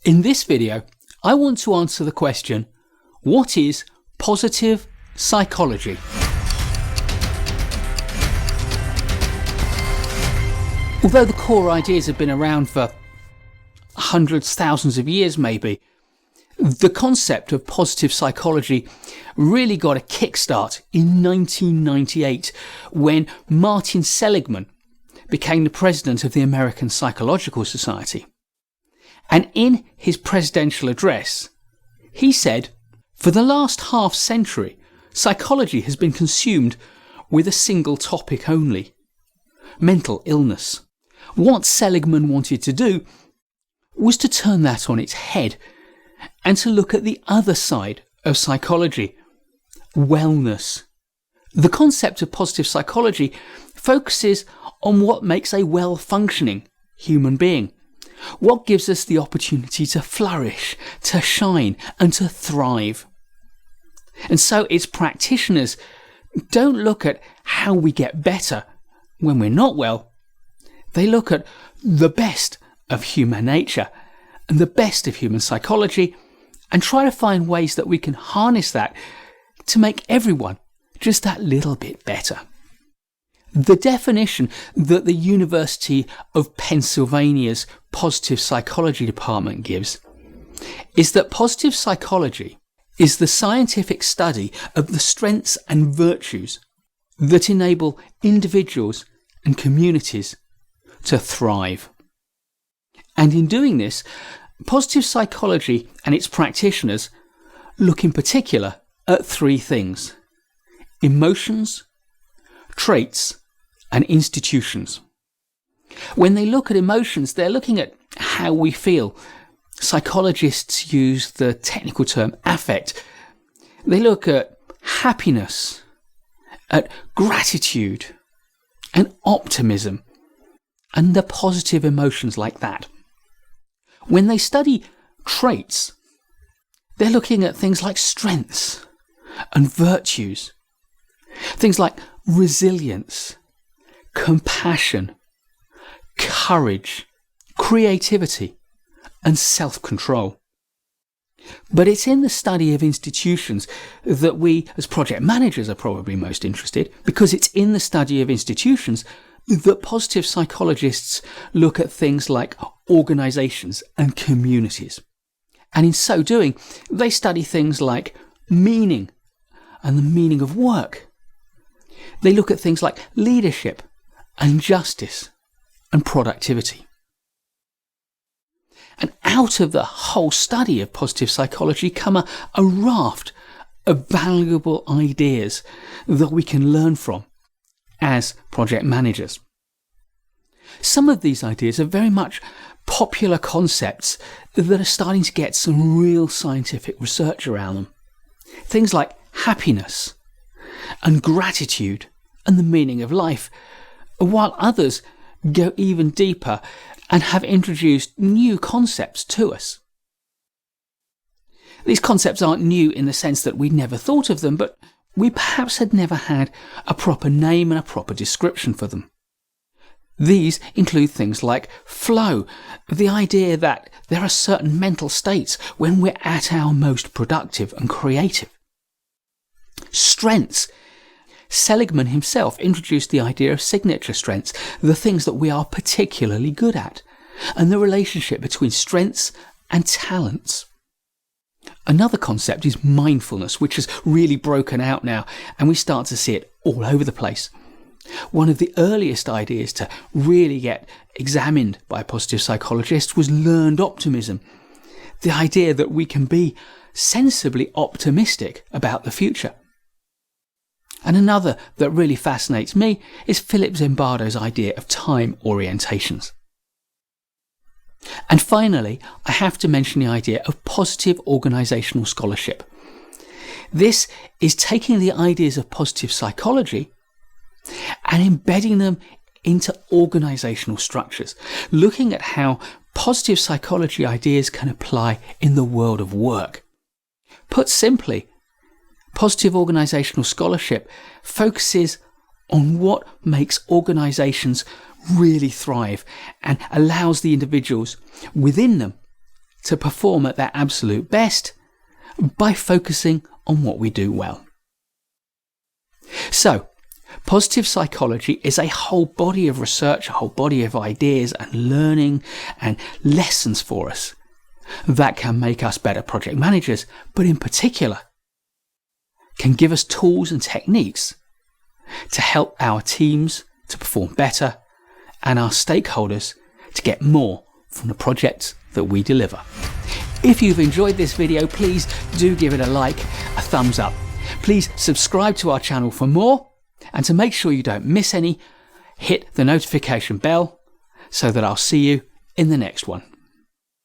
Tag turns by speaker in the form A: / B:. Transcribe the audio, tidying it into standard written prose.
A: In this video, I want to answer the question, what is positive psychology? Although the core ideas have been around for hundreds, thousands of years maybe, the concept of positive psychology really got a kickstart in 1998 when Martin Seligman became the president of the American Psychological Society. And in his presidential address, he said, "For the last half century, psychology has been consumed with a single topic only: mental illness." What Seligman wanted to do was to turn that on its head and to look at the other side of psychology: wellness. The concept of positive psychology focuses on what makes a well-functioning human being, what gives us the opportunity to flourish, to shine, and to thrive. And so its practitioners don't look at how we get better when we're not well. They look at the best of human nature and the best of human psychology and try to find ways that we can harness that to make everyone just that little bit better. The definition that the University of Pennsylvania's Positive Psychology Department gives is that positive psychology is the scientific study of the strengths and virtues that enable individuals and communities to thrive. And in doing this, positive psychology and its practitioners look in particular at three things: emotions, traits, and institutions. When they look at emotions, they're looking at how we feel. Psychologists use the technical term affect. They look at happiness, at gratitude, and optimism, and the positive emotions like that. When they study traits, they're looking at things like strengths and virtues, things like resilience, compassion, courage, creativity, and self-control. But it's in the study of institutions that we, as project managers, are probably most interested, because it's in the study of institutions that positive psychologists look at things like organisations and communities. And in so doing, they study things like meaning and the meaning of work. They look at things like leadership and justice and productivity. And out of the whole study of positive psychology come a raft of valuable ideas that we can learn from as project managers. Some of these ideas are very much popular concepts that are starting to get some real scientific research around them. Things like happiness and gratitude and the meaning of life, while others go even deeper and have introduced new concepts to us. These concepts aren't new in the sense that we'd never thought of them, but we perhaps had never had a proper name and a proper description for them. These include things like flow, the idea that there are certain mental states when we're at our most productive and creative. Strengths. Seligman himself introduced the idea of signature strengths, the things that we are particularly good at, and the relationship between strengths and talents. Another concept is mindfulness, which has really broken out now, and we start to see it all over the place. One of the earliest ideas to really get examined by positive psychologists was learned optimism, the idea that we can be sensibly optimistic about the future. And another that really fascinates me is Philip Zimbardo's idea of time orientations. And finally, I have to mention the idea of positive organisational scholarship. This is taking the ideas of positive psychology and embedding them into organisational structures, looking at how positive psychology ideas can apply in the world of work. Put simply, positive organisational scholarship focuses on what makes organisations really thrive and allows the individuals within them to perform at their absolute best by focusing on what we do well. So, positive psychology is a whole body of research, a whole body of ideas and learning and lessons for us that can make us better project managers, but in particular can give us tools and techniques to help our teams to perform better and our stakeholders to get more from the projects that we deliver. If you've enjoyed this video, please do give it a like, a thumbs up. Please subscribe to our channel for more, and to make sure you don't miss any, hit the notification bell so that I'll see you in the next one.